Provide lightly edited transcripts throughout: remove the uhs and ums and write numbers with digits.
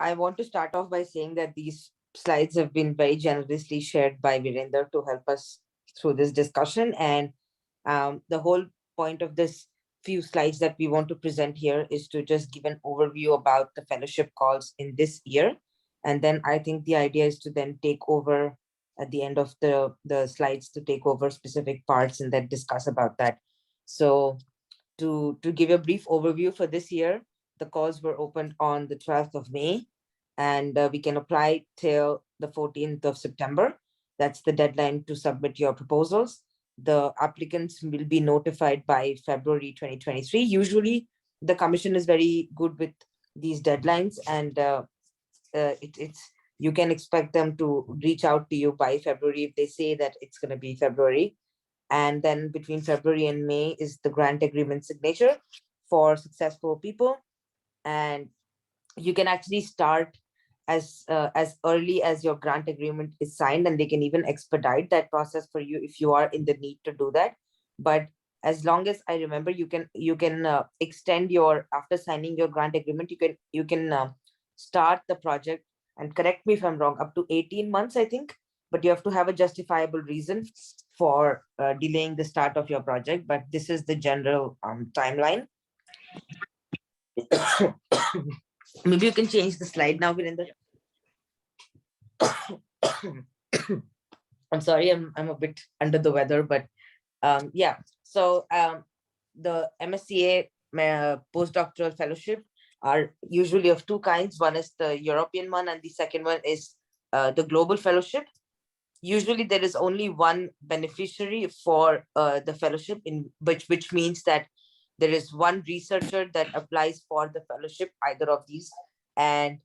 I want to start off by saying that these slides have been very generously shared by Virender to help us through this discussion. And the whole point of this few slides that we want to present here is to just give an overview about the fellowship calls in this year. And then I think the idea is to then take over at the end of the slides to take over specific parts and then discuss about that. So to give a brief overview for this year, the calls were opened on the 12th of May, and we can apply till the 14th of September. That's the deadline to submit your proposals. The applicants will be notified by February 2023. Usually, the commission is very good with these deadlines, and it's you can expect them to reach out to you by February if they say that it's going to be February. And then between February and May is the grant agreement signature for successful people. And you can actually start as early as your grant agreement is signed, and they can even expedite that process for you if you are in the need to do that. But as long as I remember, you can extend your, after signing your grant agreement, you can start the project, and correct me if I'm wrong, up to 18 months, I think, but you have to have a justifiable reason for delaying the start of your project. But this is the general timeline. Maybe you can change the slide now, Virender. I'm sorry, I'm a bit under the weather, but yeah. So the MSCA Postdoctoral Fellowship are usually of two kinds. One is the European one, and the second one is the Global Fellowship. Usually there is only one beneficiary for the fellowship, in which means that there is one researcher that applies for the fellowship, either of these, and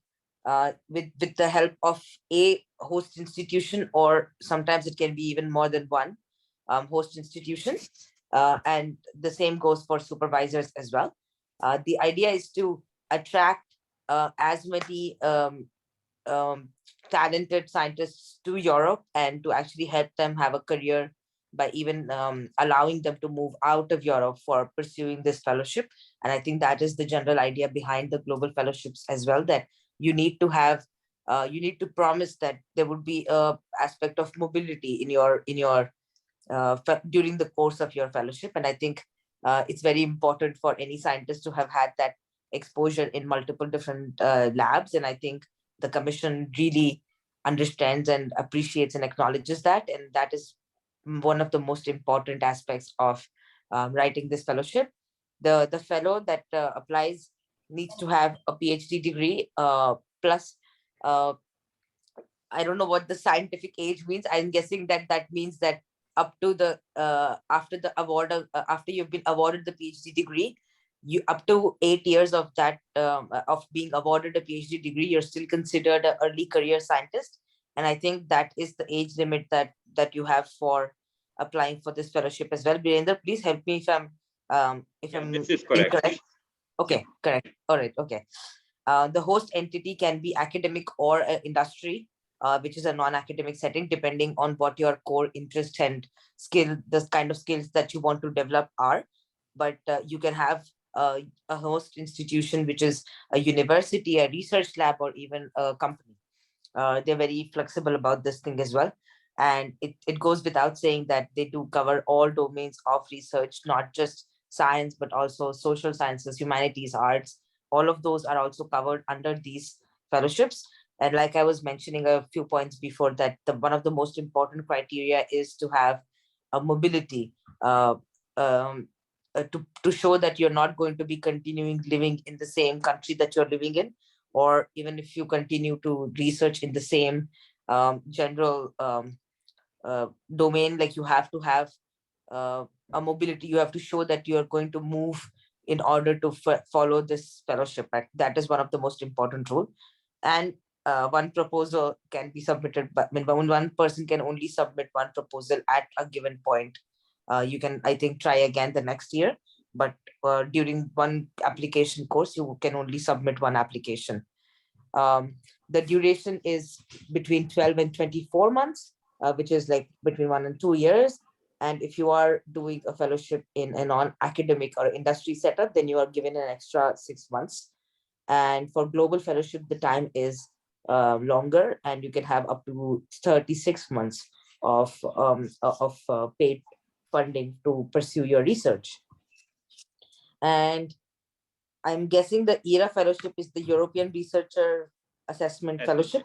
with the help of a host institution, or sometimes it can be even more than one host institution. And the same goes for supervisors as well. The idea is to attract as many talented scientists to Europe, and to actually help them have a career by even allowing them to move out of Europe for pursuing this fellowship. And I think that is the general idea behind the global fellowships as well, that you need to have, you need to promise that there would be a aspect of mobility in your during the course of your fellowship. And I think it's very important for any scientist to have had that exposure in multiple different labs. And I think the commission really understands and appreciates and acknowledges that. And that is one of the most important aspects of writing this fellowship. The fellow that applies needs to have a PhD degree plus I don't know what the scientific age means. I'm guessing that that means that up to the after the award after you've been awarded the PhD degree, you up to 8 years of that of being awarded a PhD degree, you're still considered an early career scientist. And I think that is the age limit that you have for applying for this fellowship as well. Virender, please help me if I'm This is correct. incorrect. Okay, correct. All right. Okay. The host entity can be academic or industry, which is a non-academic setting, depending on what your core interest and skill, the kind of skills that you want to develop are. But you can have a host institution, which is a university, a research lab, or even a company. They're very flexible about this thing as well. And it goes without saying that they do cover all domains of research, not just science, but also social sciences, humanities, arts. All of those are also covered under these fellowships. And like I was mentioning a few points before, that one of the most important criteria is to have a mobility, to show that you're not going to be continuing living in the same country that you're living in, or even if you continue to research in the same general domain, like you have to have a mobility. You have to show that you're going to move in order to follow this fellowship. Right? That is one of the most important rule. And one proposal can be submitted, but I mean, one person can only submit one proposal at a given point. You can, I think, try again the next year, but during one application course, you can only submit one application. The duration is between 12 and 24 months, which is like between 1 and 2 years. And if you are doing a fellowship in a non-academic or industry setup, then you are given an extra 6 months. And for global fellowship, the time is longer, and you can have up to 36 months of paid funding to pursue your research. And I'm guessing the ERA fellowship is the European Researcher Assessment Fellowship.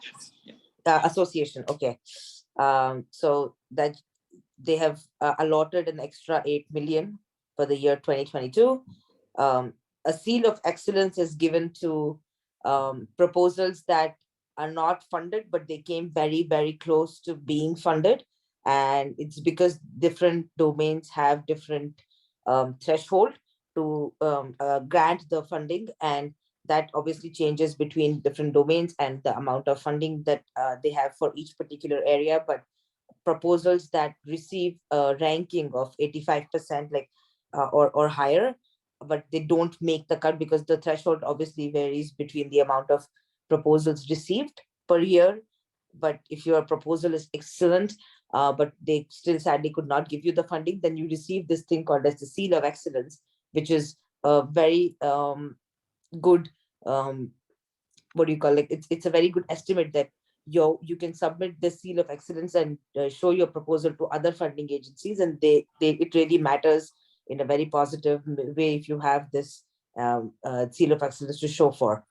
Association. Okay. So that they have allotted an extra 8 million for the year 2022. A seal of excellence is given to proposals that are not funded, but they came very, very close to being funded. And it's because different domains have different threshold to grant the funding, and that obviously changes between different domains and the amount of funding that they have for each particular area. But proposals that receive a ranking of 85%, like or higher, but they don't make the cut because the threshold obviously varies between the amount of proposals received per year. But if your proposal is excellent, but they still sadly could not give you the funding, then you receive this thing called as the seal of excellence, which is a very good what do you call it? It's a very good estimate that you can submit the seal of excellence and show your proposal to other funding agencies, and they it really matters in a very positive way if you have this seal of excellence to show for.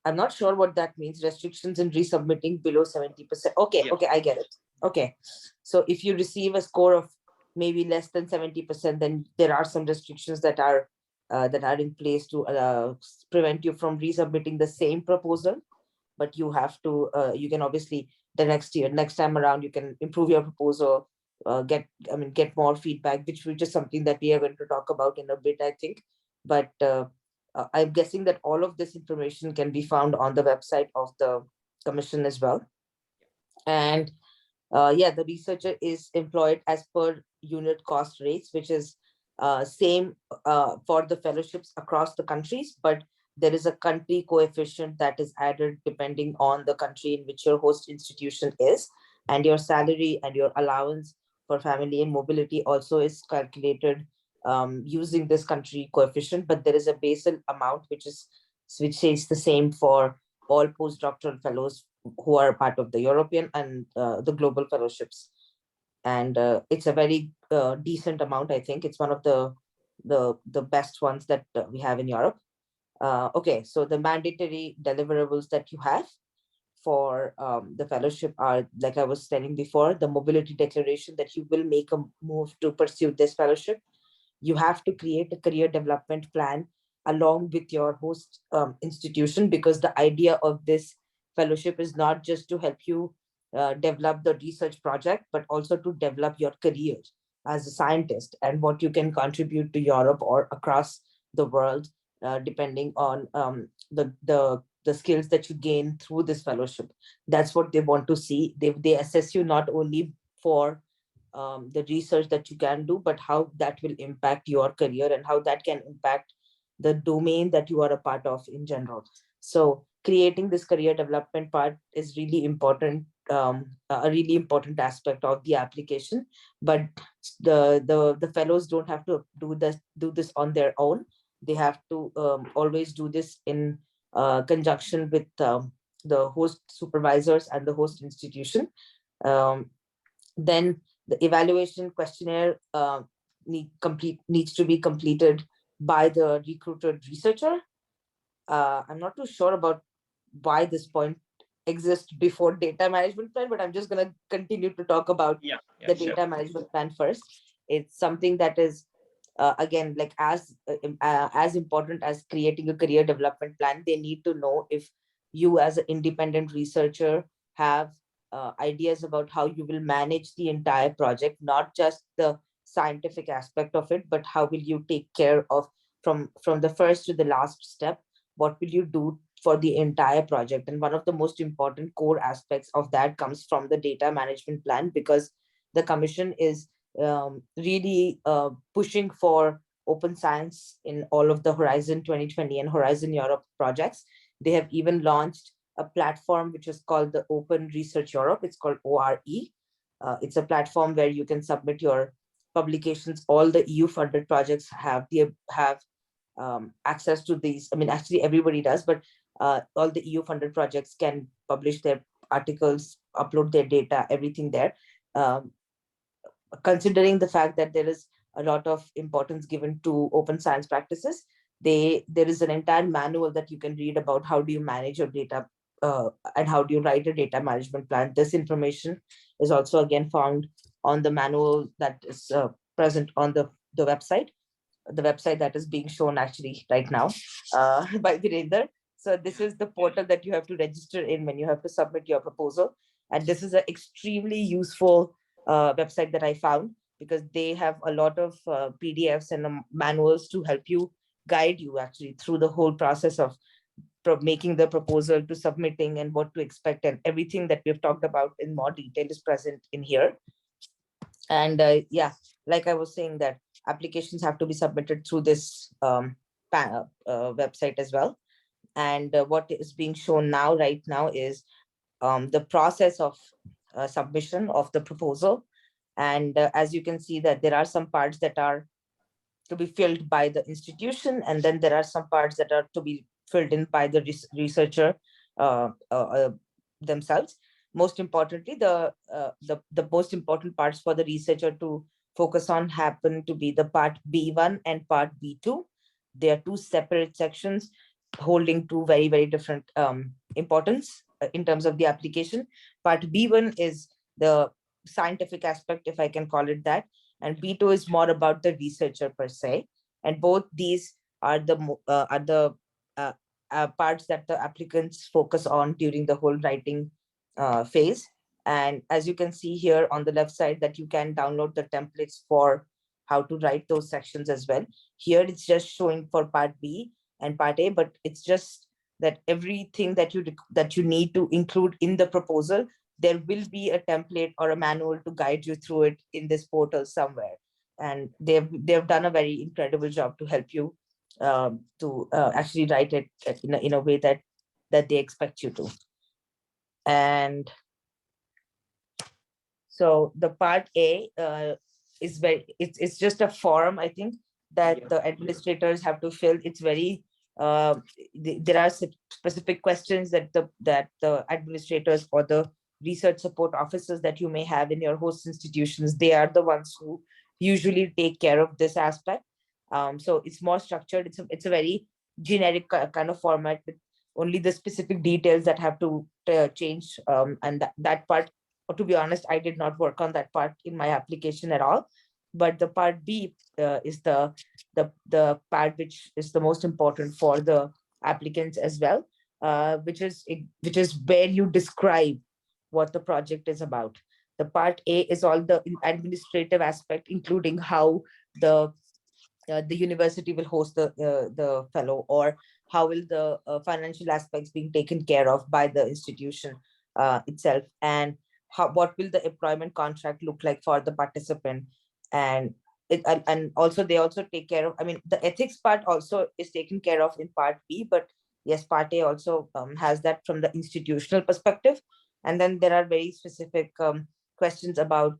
I'm not sure what that means. Restrictions in resubmitting below 70%. Okay, okay, I get it. Okay, so if you receive a score of maybe less than 70%, then there are some restrictions that are in place to prevent you from resubmitting the same proposal. But you have to, you can obviously the next time around, you can improve your proposal, get more feedback, which is something that we are going to talk about in a bit, I think. But I'm guessing that all of this information can be found on the website of the commission as well. And yeah, the researcher is employed as per unit cost rates, which is same for the fellowships across the countries, but there is a country coefficient that is added depending on the country in which your host institution is, and your salary and your allowance for family and mobility also is calculated using this country coefficient. But there is a basal amount which stays the same for all postdoctoral fellows who are part of the European and the global fellowships. And it's a very decent amount. I think it's one of the best ones that we have in Europe. Okay, so the mandatory deliverables that you have for the fellowship are, like I was telling before, the mobility declaration that you will make a move to pursue this fellowship. You have to create a career development plan along with your host institution, because the idea of this fellowship is not just to help you develop the research project, but also to develop your career as a scientist and what you can contribute to Europe or across the world, depending on the skills that you gain through this fellowship. That's what they want to see. They assess you not only for the research that you can do, but how that will impact your career and how that can impact the domain that you are a part of in general. So creating this career development part is really important, a really important aspect of the application. But the fellows don't have to do this on their own. They have to always do this in conjunction with the host supervisors and the host institution. Then the evaluation questionnaire needs to be completed by the recruited researcher. I'm not too sure about why this point exists before data management plan, but I'm just going to continue to talk about the data management plan first. It's something that is again, like as important as creating a career development plan. They need to know if you as an independent researcher have ideas about how you will manage the entire project, not just the scientific aspect of it, but how will you take care of from the first to the last step. What will you do for the entire project? And one of the most important core aspects of that comes from the data management plan, because the commission is really pushing for open science in all of the Horizon 2020 and Horizon Europe projects. They have even launched a platform which is called the Open Research Europe. It's called ORE. It's a platform where you can submit your publications. All the EU funded projects have access to these. I mean, actually everybody does, but all the EU funded projects can publish their articles, upload their data, everything there. Um, Considering the fact that there is a lot of importance given to open science practices, there is an entire manual that you can read about how do you manage your data, and how do you write a data management plan. This information is also again found on the manual that is present on the website, that is being shown actually right now by Virender. So this is the portal that you have to register in when you have to submit your proposal. And this is an extremely useful website that I found, because they have a lot of PDFs and manuals to help you, guide you actually through the whole process of making the proposal to submitting and what to expect, and everything that we've talked about in more detail is present in here. And yeah, like I was saying, that applications have to be submitted through this website as well. And what is being shown now, right now, is the process of submission of the proposal. And as you can see, that there are some parts that are to be filled by the institution, and then there are some parts that are to be filled in by the researcher themselves. Most importantly, the most important parts for the researcher to focus on happen to be the part B1 and part B2. They are two separate sections holding two very, very different importance in terms of the application. Part B1 is the scientific aspect, if I can call it that, and B2 is more about the researcher per se. And both these are the parts that the applicants focus on during the whole writing phase. And as you can see here on the left side, that you can download the templates for how to write those sections as well. Here it's just showing for part B and part A, but it's just that everything that you need to include in the proposal, there will be a template or a manual to guide you through it in this portal somewhere. And they've done a very incredible job to help you to actually write it in a way that they expect you to. And so the part A is it's just a form, I think, that the administrators have to fill. It's very there are specific questions that the administrators or the research support officers that you may have in your host institutions, they are the ones who usually take care of this aspect. So it's more structured. It's a very generic kind of format with only the specific details that have to change. And that part, or to be honest, I did not work on that part in my application at all. But the part B is the part which is the most important for the applicants as well, which is where you describe what the project is about. The part A is all the administrative aspect, including how the university will host the fellow, or how will the financial aspects being taken care of by the institution itself, and what will the employment contract look like for the participant. And and also they also take care of, I mean, the ethics part also is taken care of in part B, but yes, part A also has that from the institutional perspective. And then there are very specific questions about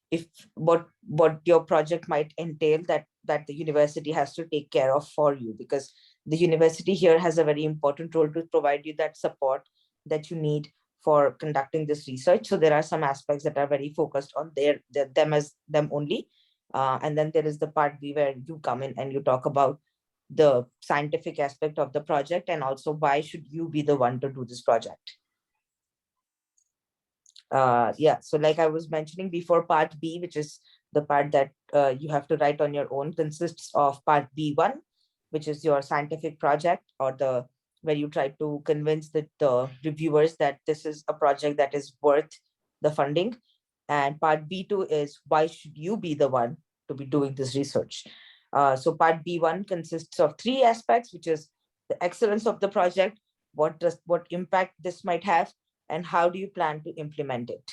if what your project might entail, that the university has to take care of for you, because the university here has a very important role to provide you that support that you need for conducting this research. So there are some aspects that are very focused on them only. And then there is the part B where you come in and you talk about the scientific aspect of the project, and also why should you be the one to do this project. Yeah, so like I was mentioning before, part B, which is the part that you have to write on your own, consists of part B1, which is your scientific project, or where you try to convince the reviewers that this is a project that is worth the funding. And part B2 is why should you be the one to be doing this research. So part B1 consists of three aspects, which is the excellence of the project, what impact this might have, and how do you plan to implement it.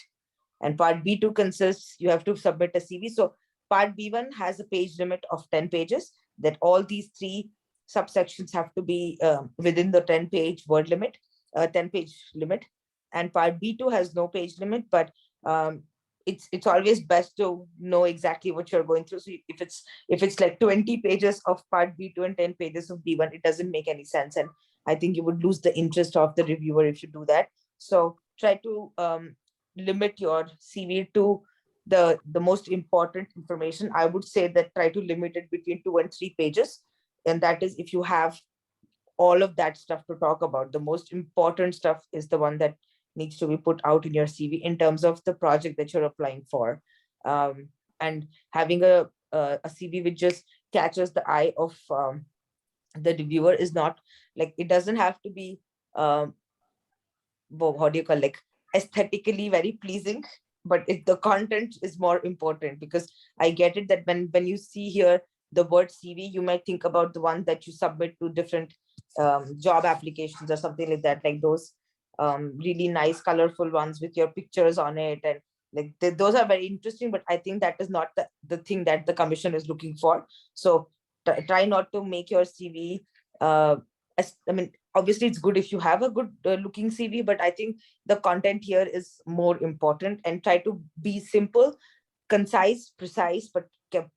And part B2 consists, you have to submit a CV. So part B1 has a page limit of 10 pages, that all these three subsections have to be within the 10-page word limit, 10-page limit. And part B2 has no page limit, but it's always best to know exactly what you're going through. So if it's like 20 pages of part B2 and 10 pages of B1, it doesn't make any sense. And I think you would lose the interest of the reviewer if you do that. So try to limit your CV to the most important information. I would say that try to limit it between 2 and 3 pages. And that is if you have all of that stuff to talk about. The most important stuff is the one that needs to be put out in your CV in terms of the project that you're applying for. And having a CV which just catches the eye of the reviewer is not like, it doesn't have to be what do you call, like aesthetically very pleasing, but the content is more important. Because I get it that when you see here the word CV, you might think about the one that you submit to different job applications or something like that, like those really nice colorful ones with your pictures on it, and like those are very interesting, but I think that is not the thing that the commission is looking for. So try not to make your CV I mean, obviously it's good if you have a good looking CV, but I think the content here is more important. And try to be simple, concise, precise, but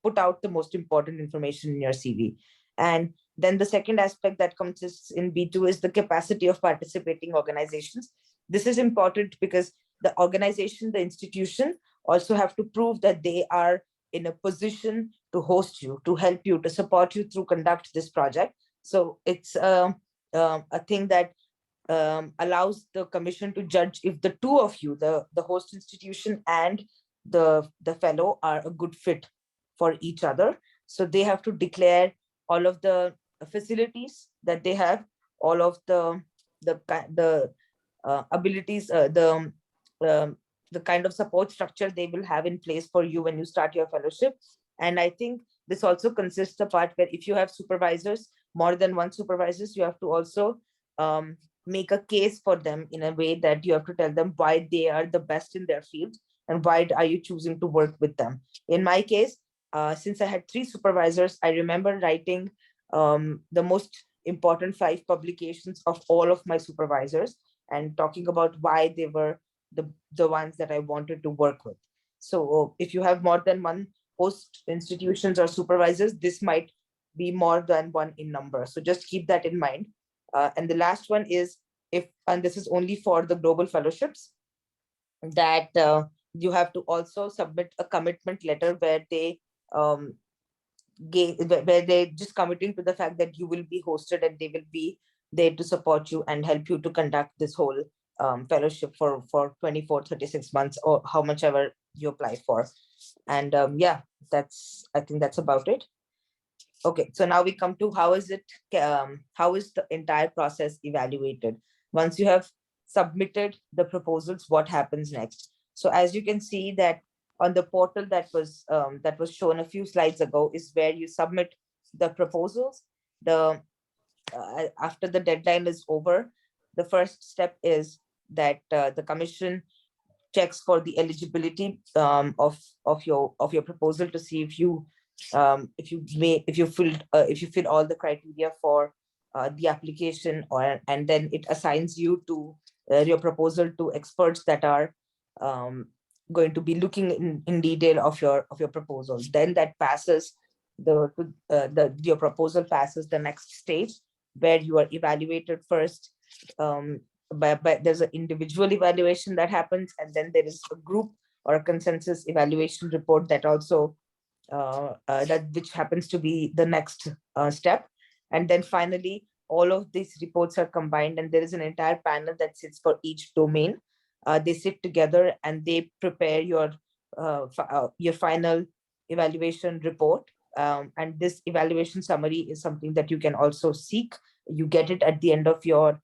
put out the most important information in your CV. And then the second aspect that comes in B2 is the capacity of participating organizations. This is important because the organization, the institution also have to prove that they are in a position to host you, to help you, to support you through conduct this project. So it's a thing that allows the commission to judge if the two of you, the host institution and the fellow, are a good fit for each other. So they have to declare all of the facilities that they have, all of the abilities, the kind of support structure they will have in place for you when you start your fellowship. And I think this also consists the part where if you have supervisors, more than one supervisors, you have to also make a case for them in a way that you have to tell them why they are the best in their field and why are you choosing to work with them. In my case, since I had 3 supervisors, I remember writing the most important 5 publications of all of my supervisors and talking about why they were the ones that I wanted to work with. So if you have more than one host institutions or supervisors, this might be more than one in number. So just keep that in mind. And the last one is, and this is only for the global fellowships, that you have to also submit a commitment letter where they're just committing to the fact that you will be hosted and they will be there to support you and help you to conduct this whole fellowship for 24, 36 months, or how much ever you apply for. And yeah, I think that's about it. Okay, so now we come to how is the entire process evaluated? Once you have submitted the proposals, what happens next? So as you can see that on the portal that was shown a few slides ago is where you submit the proposals. After the deadline is over, the first step is that the commission checks for the eligibility of your proposal to see if you fill all the criteria for the application, and then it assigns you to your proposal to experts that are going to be looking in detail of your proposals. Then that passes your proposal passes the next stage, where you are evaluated first. But there's an individual evaluation that happens, and then there is a group or a consensus evaluation report that also which happens to be the next step. And then finally, all of these reports are combined, and there is an entire panel that sits for each domain. They sit together and they prepare your final evaluation report. And this evaluation summary is something that you can also seek. You get it at the end of your,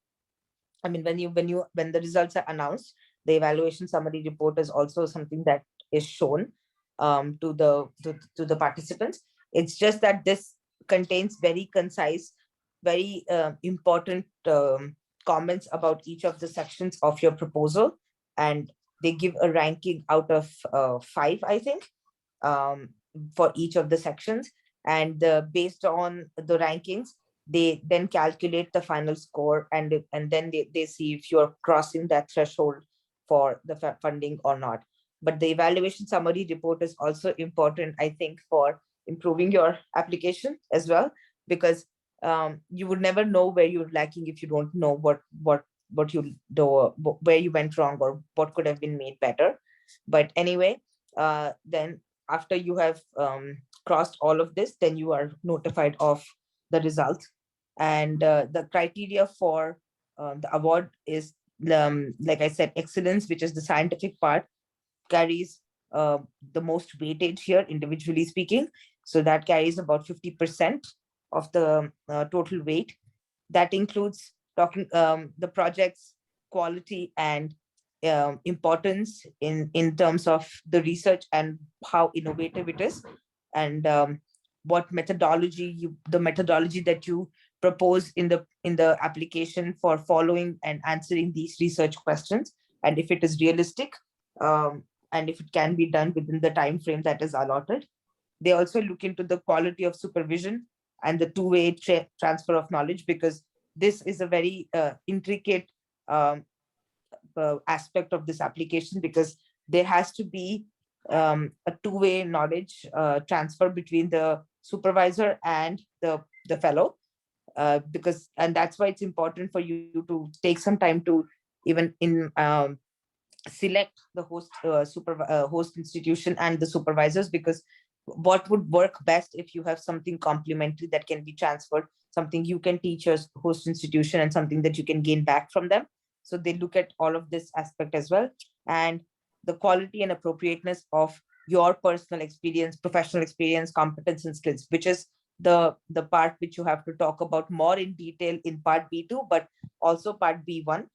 I mean, when the results are announced, the evaluation summary report is also something that is shown to the participants. It's just that this contains very concise, very important comments about each of the sections of your proposal, and they give a ranking out of 5, I think, for each of the sections. And based on the rankings, they then calculate the final score, and then they see if you're crossing that threshold for the funding or not. But the evaluation summary report is also important, I think, for improving your application as well, because you would never know where you're lacking if you don't know what you do, where you went wrong, or what could have been made better. But anyway, then after you have crossed all of this, then you are notified of the result. And the criteria for the award is, like I said, excellence, which is the scientific part, carries the most weightage here, individually speaking. So that carries about 50% of the total weight. That includes talking the project's quality and importance in terms of the research and how innovative it is, and what methodology the methodology that you propose in the application for following and answering these research questions, and if it is realistic, and if it can be done within the time frame that is allotted. They also look into the quality of supervision and the two-way transfer of knowledge, because this is a very intricate aspect of this application, because there has to be a two-way knowledge transfer between the supervisor and the fellow, because, and that's why it's important for you to take some time to even in select the host institution and the supervisors, because what would work best if you have something complementary that can be transferred, something you can teach your host institution and something that you can gain back from them. So they look at all of this aspect as well, and the quality and appropriateness of your personal experience, professional experience, competence and skills, which is the part which you have to talk about more in detail in part B2, but also part B1,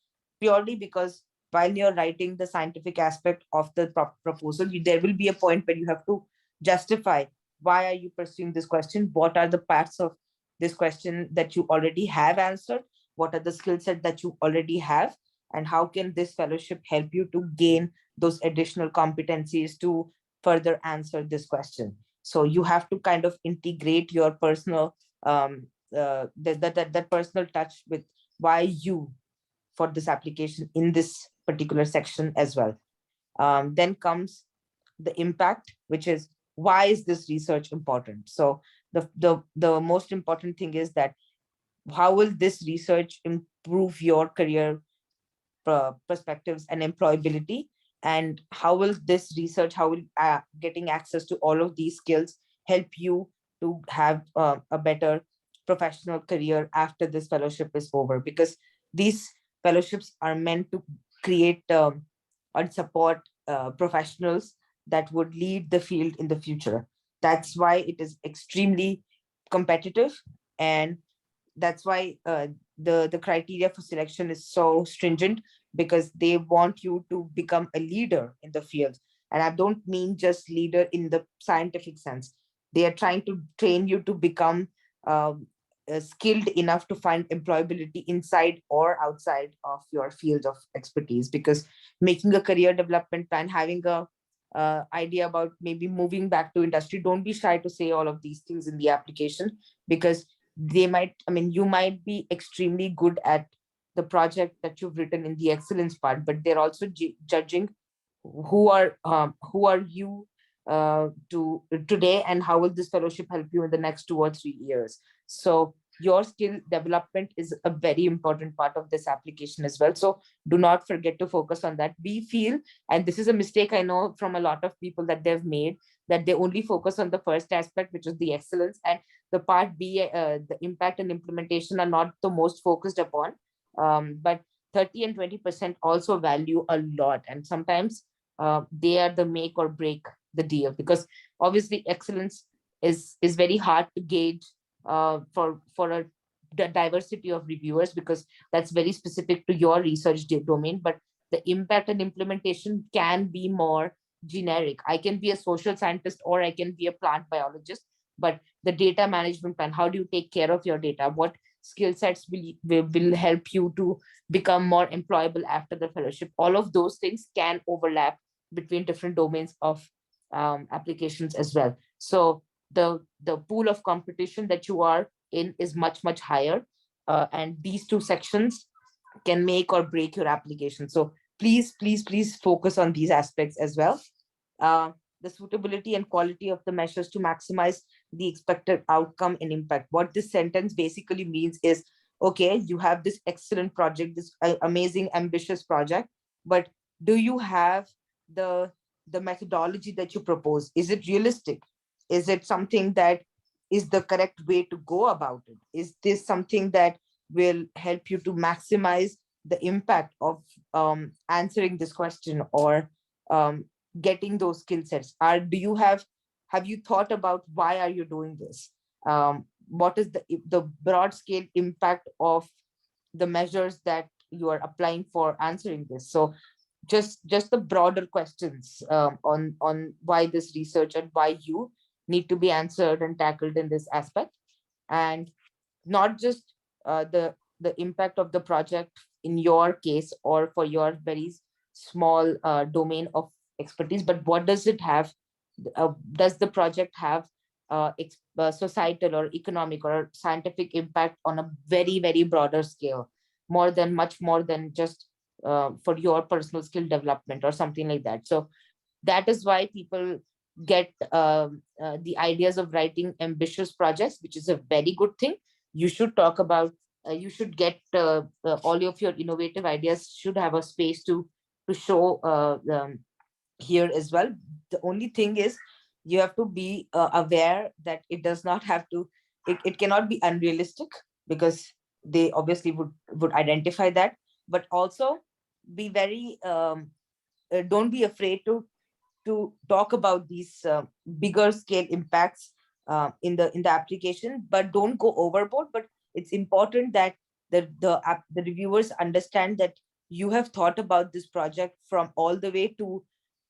purely because while you're writing the scientific aspect of the proposal, there will be a point where you have to justify why are you pursuing this question, what are the parts of this question that you already have answered, what are the skill set that you already have, and how can this fellowship help you to gain those additional competencies to further answer this question. So you have to kind of integrate your personal that personal touch with why you for this application in this particular section as well. Then comes the impact, which is why is this research important? So the most important thing is that how will this research improve your career perspectives and employability, and how will this research, how will getting access to all of these skills help you to have a better professional career after this fellowship is over, because these fellowships are meant to create and support professionals that would lead the field in the future. That's why it is extremely competitive, and that's why the criteria for selection is so stringent, because they want you to become a leader in the field. And I don't mean just leader in the scientific sense. They are trying to train you to become skilled enough to find employability inside or outside of your field of expertise, because making a career development plan, having a idea about maybe moving back to industry, don't be shy to say all of these things in the application, because they might, I mean, you might be extremely good at the project that you've written in the excellence part, but they're also judging who are you to today, and how will this fellowship help you in the next 2 or 3 years. So your skill development is a very important part of this application as well. So do not forget to focus on that. We feel, and this is a mistake I know from a lot of people that they've made, that they only focus on the first aspect, which is the excellence, and the part B, the impact and implementation, are not the most focused upon. But 30 and 20% also value a lot, and sometimes they are the make or break the deal, because obviously excellence is very hard to gauge for a diversity of reviewers, because that's very specific to your research domain. But the impact and implementation can be more generic. I can be a social scientist or I can be a plant biologist, but the data management plan, how do you take care of your data, what skill sets will help you to become more employable after the fellowship, all of those things can overlap between different domains of applications as well. So the pool of competition that you are in is much higher, and these two sections can make or break your application. So please focus on these aspects as well. uh, the suitability and quality of the measures to maximize the expected outcome and impact. What this sentence basically means is, okay, you have this excellent project, this amazing, ambitious project, but do you have the methodology that you propose? Is it realistic? Is it something that is the correct way to go about it? Is this something that will help you to maximize the impact of answering this question, or um, getting those skill sets? Do you have you thought about why are you doing this? What is the broad scale impact of the measures that you are applying for answering this? So just the broader questions on why this research and why you need to be answered and tackled in this aspect. And not just the impact of the project in your case or for your very small domain of expertise, but what does it have? Does the project have societal or economic or scientific impact on a very broader scale, much more than just for your personal skill development or something like that? So that is why people get the ideas of writing ambitious projects, which is a very good thing. You should talk about, you should get all of your innovative ideas should have a space to show here as well. The only thing is, you have to be aware that it does not have to, it cannot be unrealistic, because they obviously would identify that. But also be very don't be afraid to talk about these bigger scale impacts in the application, but don't go overboard. But it's important that the reviewers understand that you have thought about this project from all the way to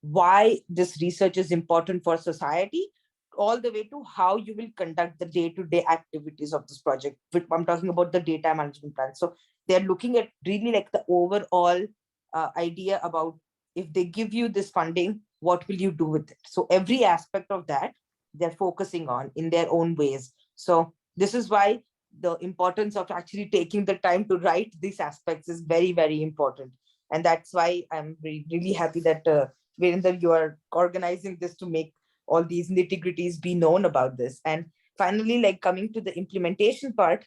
why this research is important for society, all the way to how you will conduct the day-to-day activities of this project. I'm talking about the data management plan. So they're looking at really like the overall idea about, if they give you this funding, what will you do with it? So every aspect of that they're focusing on in their own ways. So this is why the importance of actually taking the time to write these aspects is very important. And that's why I'm really happy that Virender, you are organizing this to make all these nitty-gritties be known about this. And finally, like coming to the implementation part,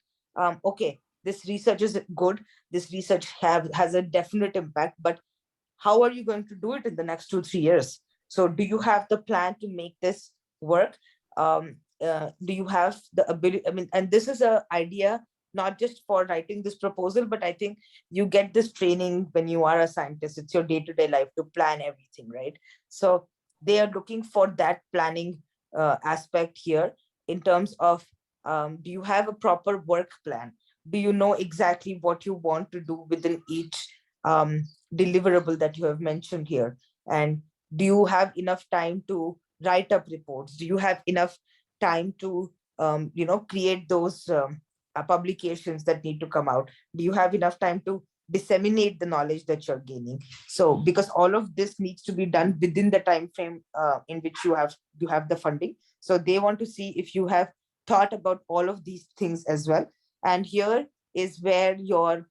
okay, this research is good, this research has a definite impact, but how are you going to do it in the next 2 3 years? So do you have the plan to make this work? Do you have the ability? I mean, and this is a idea not just for writing this proposal, but I think you get this training when you are a scientist. It's your day-to-day life to plan everything, right? So they are looking for that planning aspect here, in terms of, do you have a proper work plan? Do you know exactly what you want to do within each deliverable that you have mentioned here? And do you have enough time to write up reports? Do you have enough time to create those publications that need to come out? Do you have enough time to disseminate the knowledge that you're gaining? So because all of this needs to be done within the time frame in which you have the funding. So they want to see if you have thought about all of these things as well. And here is where your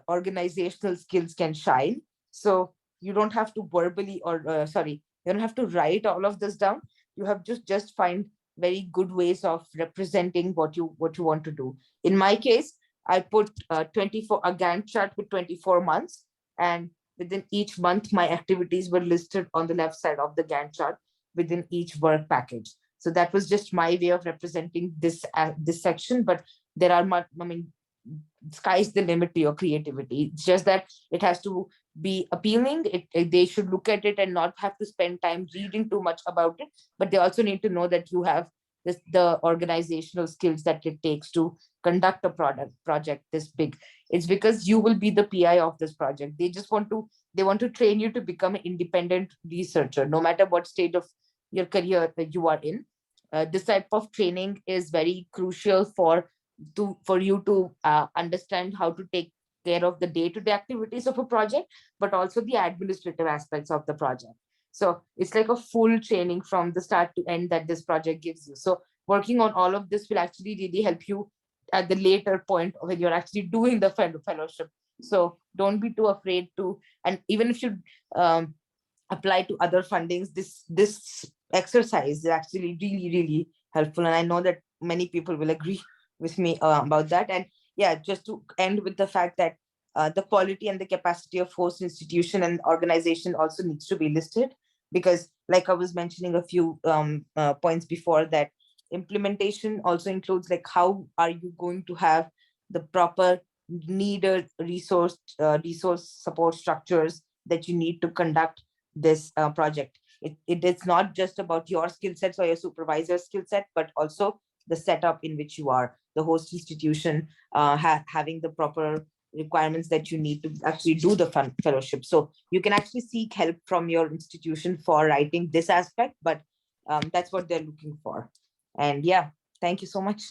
organizational skills can shine. So you don't have to verbally, or sorry, you don't have to write all of this down. You have just find very good ways of representing what you want to do. In my case, I put 24 a Gantt chart with 24 months, and within each month my activities were listed on the left side of the Gantt chart within each work package. So that was just my way of representing this section. But there are I mean, sky's the limit to your creativity. It's just that it has to be appealing. They should look at it and not have to spend time reading too much about it, but they also need to know that you have the organizational skills that it takes to conduct a project this big. It's because you will be the PI of this project. They want to train you to become an independent researcher, no matter what stage of your career that you are in. This type of training is very crucial for you to understand how to take care of the day-to-day activities of a project, but also the administrative aspects of the project. So it's like a full training from the start to end that this project gives you. So working on all of this will actually really help you at the later point when you're actually doing the fellowship. So don't be too afraid to, and even if you apply to other fundings, this exercise is actually really, really helpful. And I know that many people will agree with me about that. And yeah, just to end with the fact that the quality and the capacity of host institution and organization also needs to be listed, because like I was mentioning a few points before, that implementation also includes like how are you going to have the proper needed resource support structures that you need to conduct this project. It is not just about your skill sets or your supervisor's skill set, but also the setup in which you are, the host institution having the proper requirements that you need to actually do the fellowship. So you can actually seek help from your institution for writing this aspect, but that's what they're looking for. And yeah, thank you so much.